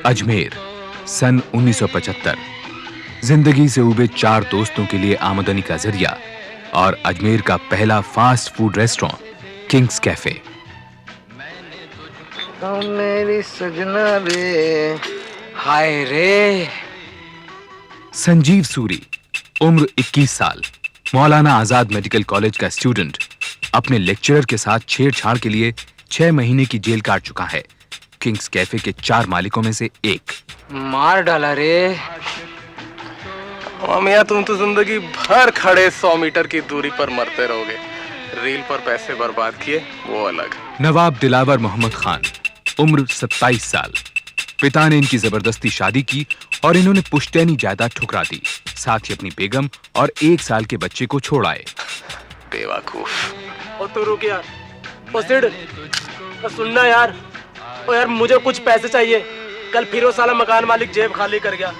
अजमेर, सन 1975। जिंदगी से उबे 4 दोस्तों के लिए आमदनी का जरिया और अजमेर का पहला fast food restaurant Kings cafe. मेरी सजना रे, हाय रे। संजीव सूरी, उम्र 21 साल, मौलाना आजाद मेडिकल कॉलेज का स्टूडेंट, अपने लेक्चरर के साथ छेड़छाड़ के लिए 6 महीने की जेल काट चुका है। किंग्स कैफे के 4 मालिकों में से एक। मार डाला रे। मियां, तुम तो जिंदगी भर खड़े 100 मीटर की दूरी पर मरते रहोगे। रील पर पैसे बर्बाद किए वो अलग। नवाब दिलावर मोहम्मद खान, उम्र 27 साल, पिता ने इनकी जबरदस्ती शादी की और इन्होंने पुश्तैनी जायदाद ठुकरा दी, साथ ही अपनी बेगम और 1 साल के बच्चे को छोड़ आए। बेवकूफ। ओ तू रुक यार। ओ सिड, सुनना यार। ओ यार, मुझे कुछ पैसे चाहिए। कल फिर वो साला मकान मालिक जेब खाली कर गया।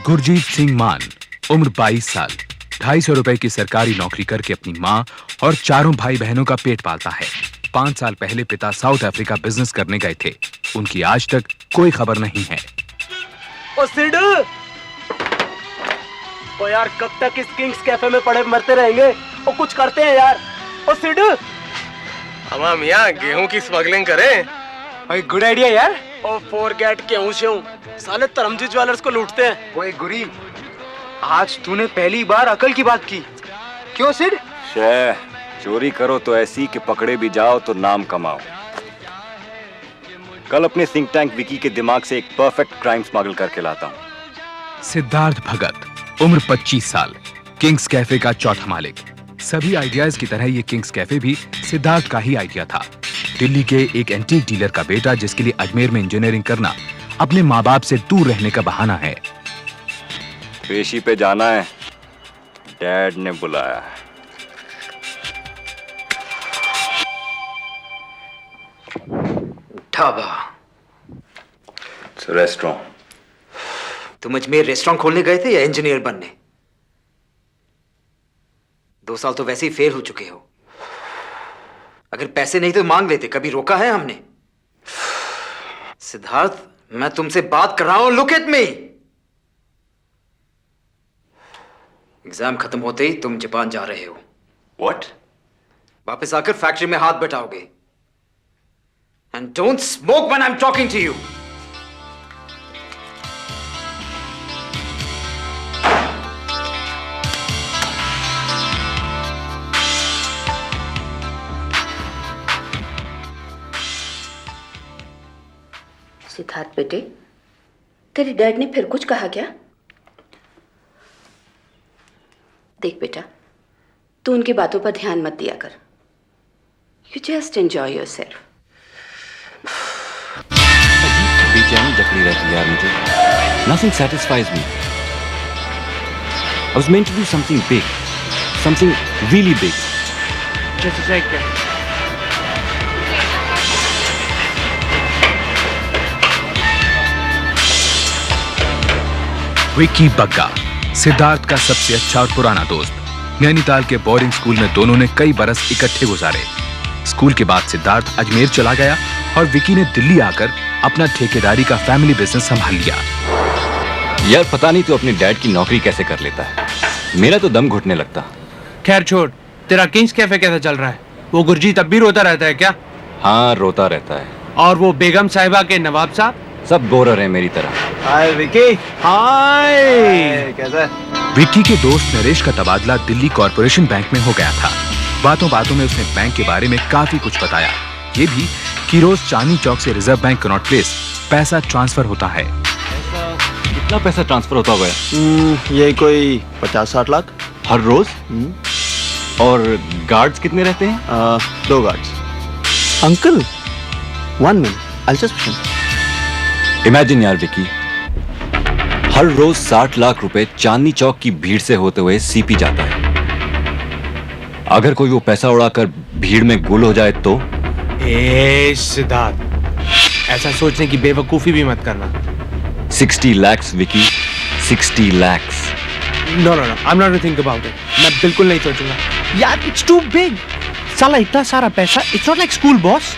गुरजीत सिंह मान, उम्र 22 साल, 250 रुपए की सरकारी नौकरी करके अपनी माँ और 4 भाई बहनों का पेट पालता है। 5 साल पहले पिता साउथ अफ्रीका बिजनेस करने गए थे। उनकी आज तक कोई खबर नहीं है। ओ सिड, ओ यार, कब तक इस किंग्स कैफे में पड़े मरते रहेंगे? ओ कुछ करते हैं यार। ओ सिड, हमारा मियां गेहूं की स्मगलिंग करें। भाई गुड आइडिया यार। ओ फॉरगेट गेहूं शेहूं, साले तरमजी ज्वेलर्स को लूटते हैं। ओए गुरी, आज तूने पहली बार अकल की बात की। क्यों सिड? चोरी करो तो ऐसी कि पकड़े भी जाओ तो नाम कमाओ। कल अपने थिंक टैंक विकी के दिमाग से एक परफेक्ट क्राइम स्मगल करके लाता हूं। सिद्धार्थ भगत, उम्र 25 साल, किंग्स कैफे का चौथा मालिक। सभी आइडियाज की तरह ये किंग्स कैफे भी सिद्धार्थ का ही आइडिया था। दिल्ली के एक एंटीक डीलर का बेटा, जिसके लिए अजमेर में इंजीनियरिंग करना अपने माँ बाप से दूर रहने का बहाना है। पेशी पे जाना है, डैड ने बुलाया है। ढाबा। रेस्टोरेंट। तुम अजमेर रेस्टोरेंट खोलने गए थे या इंजीनियर बनने? 2 साल तो वैसे ही फेल हो चुके हो। अगर पैसे नहीं तो मांग लेते, कभी रोका है हमने? सिद्धार्थ, मैं तुमसे बात कर रहा हूं, लुक एट मी। एग्जाम खत्म होते ही तुम जापान जा रहे हो। What? वापस आकर फैक्ट्री में हाथ बटाओगे। And don't smoke when I'm talking to you. Siddharth बेटे, तेरे डैड ने फिर कुछ कहा क्या? देख बेटा, तू उनकी बातों पर ध्यान मत दिया कर। You just enjoy yourself. बेचैनी जकड़ी रहती है यार मुझे। Nothing satisfies me. I was meant to do something big, something really big. जैसे चेक क्या? विक्की बग्गा, सिद्धार्थ का सबसे अच्छा और पुराना दोस्त। नैनीताल के बोर्डिंग स्कूल में दोनों ने कई बरस इकट्ठे गुजारे। स्कूल के बाद सिद्धार्थ अजमेर चला गया और विकी ने दिल्ली आकर अपना ठेकेदारी का फैमिली बिजनेस संभाल लिया। यार पता नहीं तू अपने डैड की नौकरी कैसे कर लेता है, मेरा तो दम घुटने लगता। खैर छोड़, तेरा किंग्स कैफे कैसा चल रहा है? वो गुरजीत अब भी रोता रहता है क्या? हाँ, रोता रहता है। और वो बेगम साहिबा के नवाब साहब? सब बोरर है मेरी तरह। हाय विकी। हाय। कैसा? विक्की के दोस्त नरेश का तबादला दिल्ली कॉर्पोरेशन बैंक में हो गया था। बातों बातों में उसने बैंक के बारे में काफी कुछ बताया, ये भी कि रोज चांदनी चौक से रिजर्व बैंक कनॉट प्लेस पैसा ट्रांसफर होता है। कितना पैसा ट्रांसफर होता होगा? ये कोई 50-60 लाख हर रोज। और गार्ड्स कितने रहते हैं? 2 guards. Uncle, 1 minute, I'll just listen. Imagine यार विकी, हर रोज 60 लाख रुपए चांदनी चौक की भीड़ से होते हुए सीपी जाता है। अगर कोई वो पैसा उड़ाकर भीड़ में गुल हो जाए तो? सिद्धार्थ, ऐसा सोचने की बेवकूफी भी मत करना। 60 lakhs Vicky, 60 lakhs। No, I'm not gonna think about it. मैं बिल्कुल नहीं सोचूंगा। यार, it's too big. साला इतना सारा पैसा, it's not like school boss.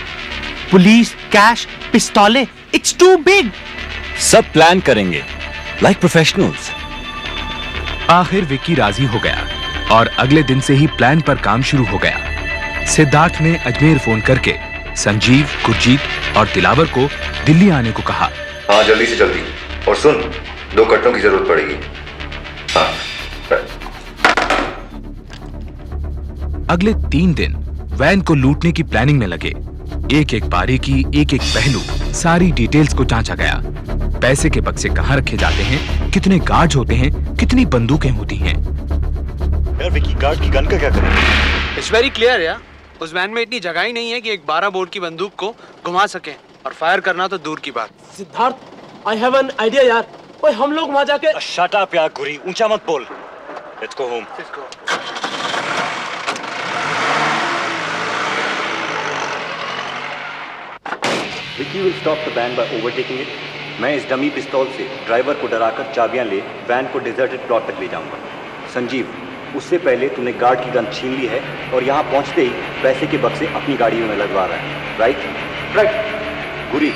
Police, cash, पिस्तौलें, It's too big. सब प्लान करेंगे लाइक प्रोफेशनल्स। आखिर विक्की राजी हो गया और अगले दिन से ही प्लान पर काम शुरू हो गया। सिद्धार्थ ने अजमेर फोन करके संजीव, गुरजीत और दिलावर को दिल्ली आने को कहा। हाँ जल्दी से जल्दी। और सुन, 2 कट्टों की जरूरत पड़ेगी। हाँ। अगले 3 दिन वैन को लूटने की प्लानिंग में लगे। एक एक बारीकी, एक एक पहलू, सारी डिटेल्स को जांचा गया। पैसे के बक्से कहाँ रखे जाते हैं, कितने गार्ड्स होते हैं, कितनी बंदूकें होती हैं। यार विकी, गार्ड की गन का क्या करेंगे? It's very clear यार। उस वैन में इतनी जगह ही नहीं है कि एक 12 बोर की बंदूक को घुमा सके, और फायर करना तो दूर की बात। Siddharth, I have an idea यार। ओए हम लोग वहां जाके शट अप यार गुरी, ऊंचा मत बोल। Let's go home. Vicky will stop the van by overtaking it. मैं इस डमी पिस्तौल से ड्राइवर को डराकर चाबियां ले वैन को डिजर्टेड प्लॉट तक ले जाऊंगा। संजीव, उससे पहले तूने गार्ड की गन छीन ली है और यहाँ पहुँचते ही पैसे के बक्से अपनी गाड़ियों में लगवा रहा है, राइट? राइट। गुरी,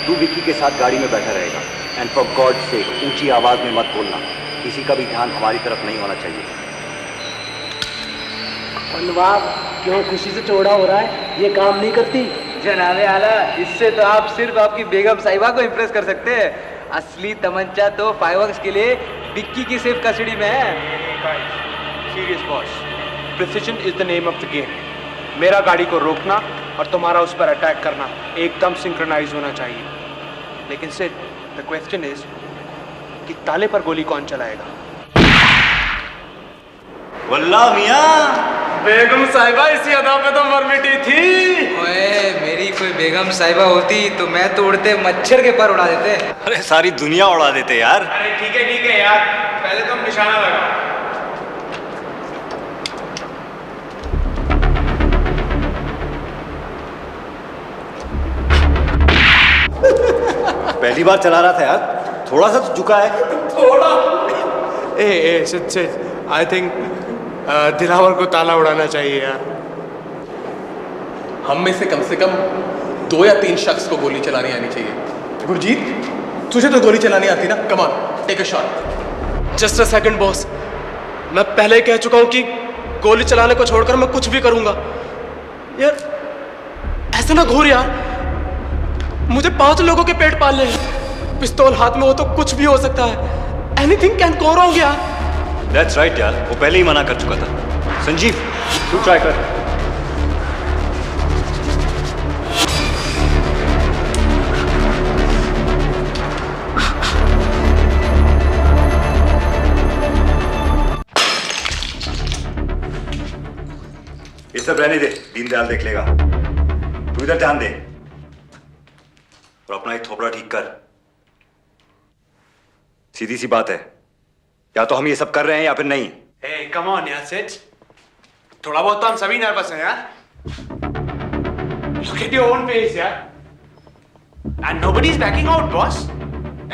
तू विक्की के साथ गाड़ी में बैठा रहेगा। एंड फॉर गॉड से ऊंची आवाज में मत बोलना, किसी का भी ध्यान हमारी तरफ नहीं होना चाहिए। नवाब, क्यों खुशी से चौड़ा हो रहा है? ये काम नहीं करती। जनाबे आला, इससे तो आप सिर्फ आपकी बेगम साहिबा को इम्प्रेस कर सकते हैं। असली तमंचा तो फायरवर्क्स के लिए विक्की की सेफ कस्टडी में है। Serious boss, precision is the name of the game. मेरा गाड़ी को रोकना और तुम्हारा उस पर अटैक करना एकदम सिंक्रोनाइज होना चाहिए। लेकिन सिड, द क्वेश्चन इज कि ताले पर गोली कौन चलाएगा? वल्लाह मियां, बेगम साहिबा इसी अदा पे तो मर मिटी थी। ओए, मेरी कोई बेगम साहिबा होती तो मैं तो उड़ते मच्छर के पर उड़ा देते। अरे सारी दुनिया उड़ा देते यार। अरे ठीक है यार, पहले तुम निशाना लगाओ। पहली बार चला रहा था यार, थोड़ा सा तो झुका है। थोड़ा। ए सिड, आई थिंक दिलावर को ताला उड़ाना चाहिए यार। हम में से कम 2 या 3 शख्स को गोली चलानी आनी चाहिए। गुरजीत, तुझे तो गोली चलानी आती ना? Come on, take a shot. Just a second boss, मैं पहले कह चुका हूं कि गोली चलाने को छोड़कर मैं कुछ भी करूंगा। यार ऐसे ना घूर यार, मुझे 5 लोगों के पेट पालने हैं। पिस्तौल हाथ में हो तो कुछ भी हो सकता है। एनीथिंग कैन गो रॉन्ग यार। That's right यार, वो पहले ही मना कर चुका था। संजीव, तू ट्राई कर। ये सब रहने दे, दीनदयाल देख लेगा। तू इधर ध्यान दे और अपना एक थोपड़ा ठीक कर। सीधी सी बात है, या तो हम ये सब कर रहे हैं या फिर नहीं। Hey, come on यार सिड, थोड़ा बहुत तो हम सभी नर्वस हैं यार। Look at your own face यार। And nobody is backing out, boss.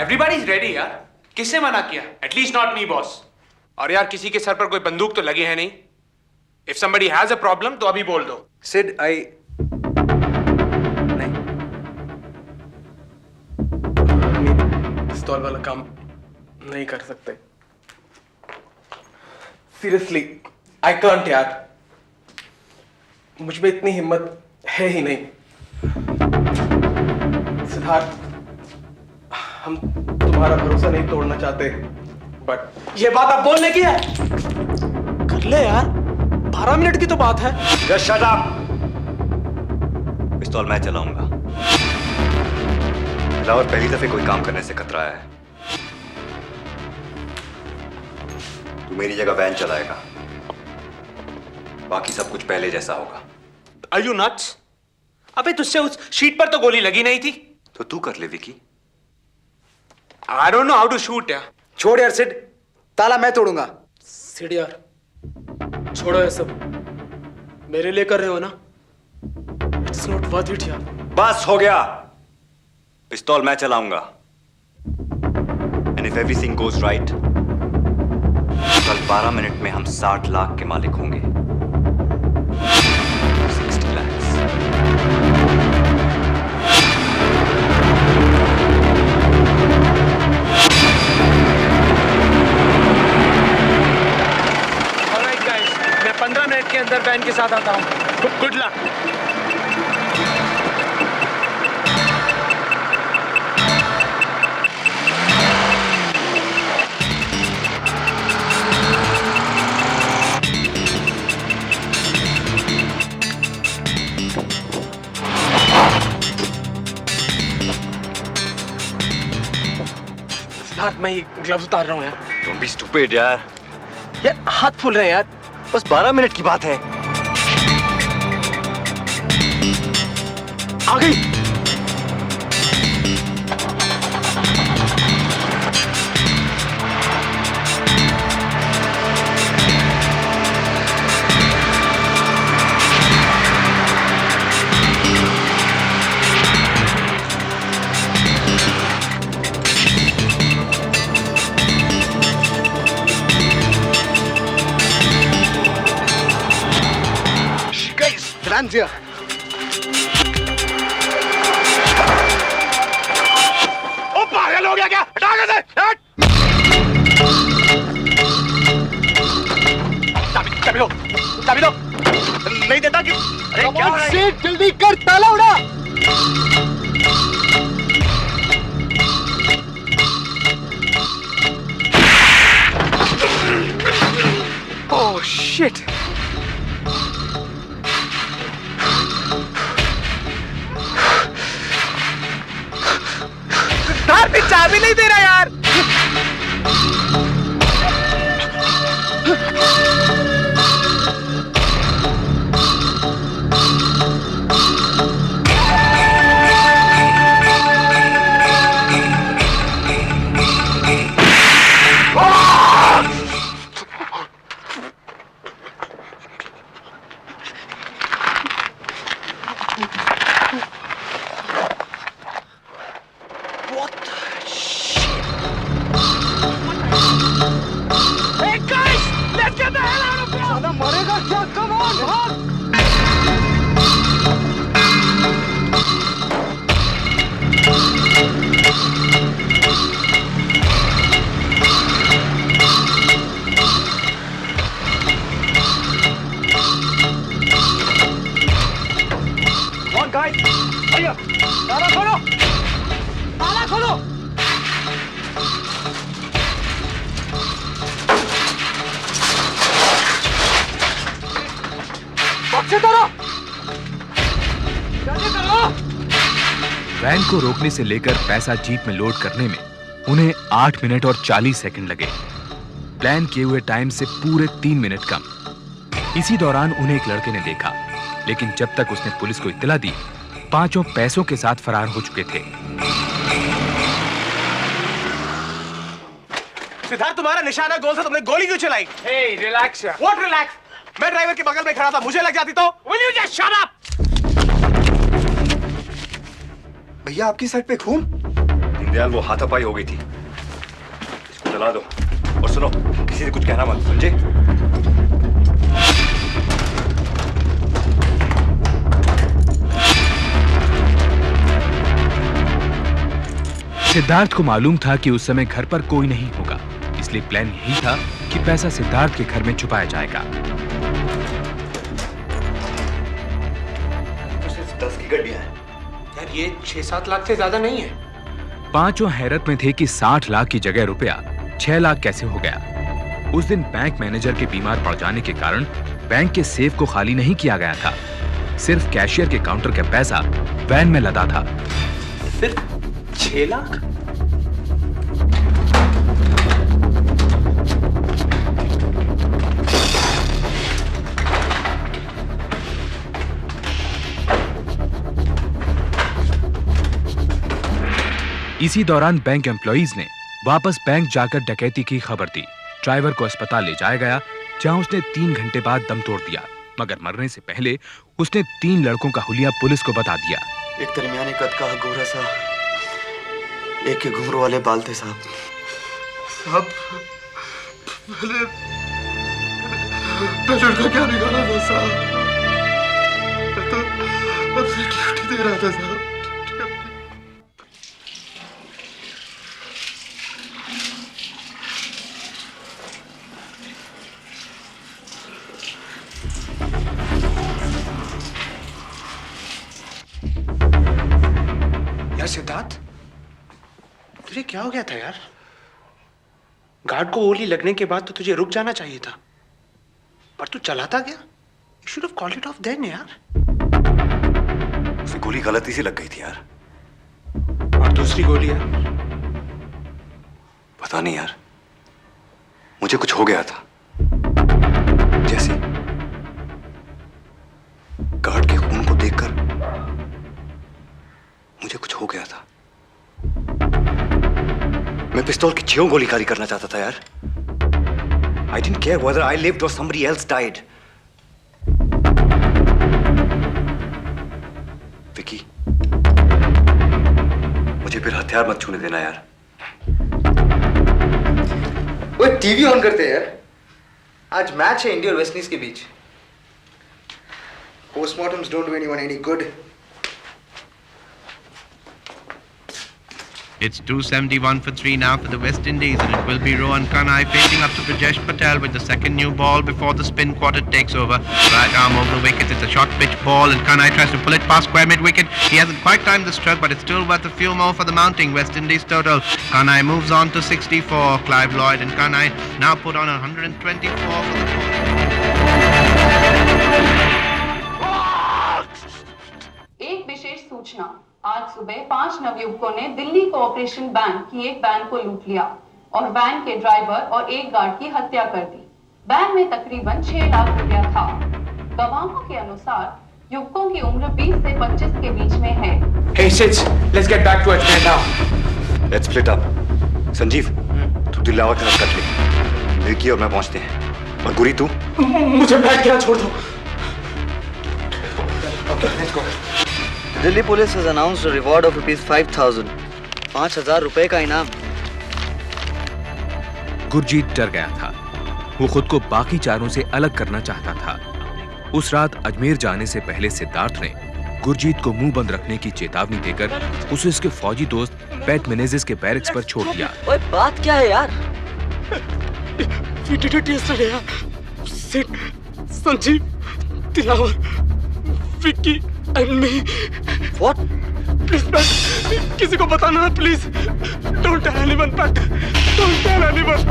Everybody is ready यार। किसने मना किया? At least not me, boss. और यार किसी के सर पर कोई बंदूक तो लगी है नहीं। If somebody has a problem तो अभी बोल दो। सिड, नहीं, पिस्तौल वाला काम नहीं कर सकते। सीरियसली, आई कांट यार। मुझ में इतनी हिम्मत है ही नहीं। सिद्धार्थ, हम तुम्हारा भरोसा नहीं तोड़ना चाहते, बट ये बात आप बोलने की है। कर ले यार, 12 मिनट की तो बात है। Just shut up! पिस्तौल मैं चलाऊंगा। दिलावर पहली दफे कोई काम करने से कतराया है। तू मेरी जगह वैन चलाएगा, बाकी सब कुछ पहले जैसा होगा। Are you nuts? अबे तुझसे उस शीट पर तो गोली लगी नहीं थी। तो तू कर ले Vicky. I don't know how to shoot यार। छोड़ यार सिड, ताला मैं तोड़ूंगा। सिड यार, छोड़ो ये सब। मेरे लिए कर रहे हो ना? It's not worth it यार। बस हो गया, पिस्तौल मैं चलाऊंगा। And if everything goes right, कल 12 मिनट में हम 60 लाख के मालिक होंगे। 60 lakhs। के साथ आता हूँ। Good luck. सिद्धार्थ, मैं ग्लव्स उतार रहा हूँ यार। तुम भी स्टूपिड यार। यार हाथ फूल रहे हैं यार, बस 12 मिनट की बात है। आ गई। Francia. ओ पागल हो गया क्या? हटा के दे। चाबी दो, चाबी दो। नहीं देता कि? अरे क्या हो रहा है? जल्दी कर, ताला उड़ा। Oh shit. चाबी नहीं दे रहा यार। ताला खोलो, ताला खोलो। बक्से तोड़ो, जल्दी करो। वैन को रोकने से लेकर पैसा जीप में लोड करने में उन्हें 8 मिनट और 40 सेकंड लगे। प्लान किए हुए टाइम से पूरे 3 मिनट कम। इसी दौरान उन्हें एक लड़के ने देखा, लेकिन जब तक उसने पुलिस को इत्तला दी, पांचों पैसों के साथ फरार हो चुके थे। सिद्धार्थ, तुम्हारा निशाना गोल से तुमने गोली क्यों चलाई? Hey, relax यार। What relax? मैं ड्राइवर के बगल में खड़ा था, मुझे लग जाती तो? Will you just shut up? भैया आपकी साइड पे खून। दीनदयाल, वो हाथापाई हो गई थी। इसको जला दो और सुनो, किसी से कुछ कहना मत, समझे? सिद्धार्थ को मालूम था कि उस समय घर पर कोई नहीं होगा, इसलिए प्लान यही था कि पैसा सिद्धार्थ के घर में छुपाया जाएगा। 10 की गड्डियां हैं। यार ये 6-7 लाख से ज्यादा नहीं है। पांचों हैरत में थे कि 60 लाख की जगह रुपया 6 लाख कैसे हो गया। उस दिन बैंक मैनेजर के बीमार पड़ जाने के कारण बैंक के सेफ को खाली नहीं किया गया था। सिर्फ कैशियर के काउंटर का पैसा वैन में लदा था। सिर्फ 6 लाख? इसी दौरान बैंक एम्प्लॉइज ने वापस बैंक जाकर डकैती की खबर दी। ड्राइवर को अस्पताल ले जाया गया, जहां उसने 3 घंटे बाद दम तोड़ दिया, मगर मरने से पहले उसने 3 लड़कों का हुलिया पुलिस को बता दिया। एक दरमियाने कद का गोरा सा, एक के घुंघरू वाले बाल थे साहब। पहले उनका क्या बिगाड़ा था साहब? मैं तो अपनी ड्यूटी दे रहा था साहब। सिद्धार्थ, तुझे क्या हो गया था यार? गार्ड को गोली लगने के बाद तो तुझे रुक जाना चाहिए था, पर तू चलाता गया। You should have called it off then यार। उसे गोली गलती से लग गई थी यार। और दूसरी गोली यार? पता नहीं यार, मुझे कुछ हो गया था। जैसे गार्ड के खून को देखकर मुझे कुछ हो गया था। मैं पिस्तौल की 6 गोलीबारी करना चाहता था यार। I didn't care whether I lived or somebody else died. Vicky, मुझे फिर हथियार मत छूने देना यार। वो टीवी ऑन करते हैं यार, आज मैच है इंडिया और वेस्ट इंडीज के बीच। Postmortems don't do anyone any good. It's 271 for 3 now for the West Indies, and it will be Rohan Kanhai facing up to Brajesh Patel with the second new ball before the spin quarter takes over. Right arm over the wickets, it's a short pitch ball, and Kanhai tries to pull it past square mid-wicket. He hasn't quite timed the stroke, but it's still worth a few more for the mounting West Indies total. Kanhai moves on to 64. Clive Lloyd and Kanhai now put on 124 for the एक विशेष सूचना। आज सुबह 5 नवयुवकों ने Delhi cooperation bank की एक van को लूट लिया और वैन के ड्राइवर और एक गार्ड की हत्या कर दी। वैन में तकरीबन 6 लाख रुपया था। गवाहों के अनुसार युवकों की उम्र 20 से 25 के बीच में है। Hey Sid, let's get back to it now. Let's split up. Sanjeev, तू दिलावर का कट ले। विकी और मैं पहुंचते हैं। और गुरी तू? मुझे बैठ गया, छोड़ दो। Okay, let's go. Delhi police has announced a reward of ₹5,000. 5,000 रुपए का इनाम। गुरजीत डर गया था। वो खुद को बाकी चारों से अलग करना चाहता था। उस रात अजमेर जाने से पहले सिद्धार्थ ने गुरजीत को मुंह बंद रखने की चेतावनी देकर उसे उसके फौजी दोस्त पैट मेनेजिस के बैरक्स पर छोड़ दिया। ओए, बात क्या है यार? We did it yesterday, Sid, Sanjeev, Dilawar, Vicky and me. What? Please, Pat, किसी को बताना, please. Don't tell anyone, Pat. Don't tell anyone.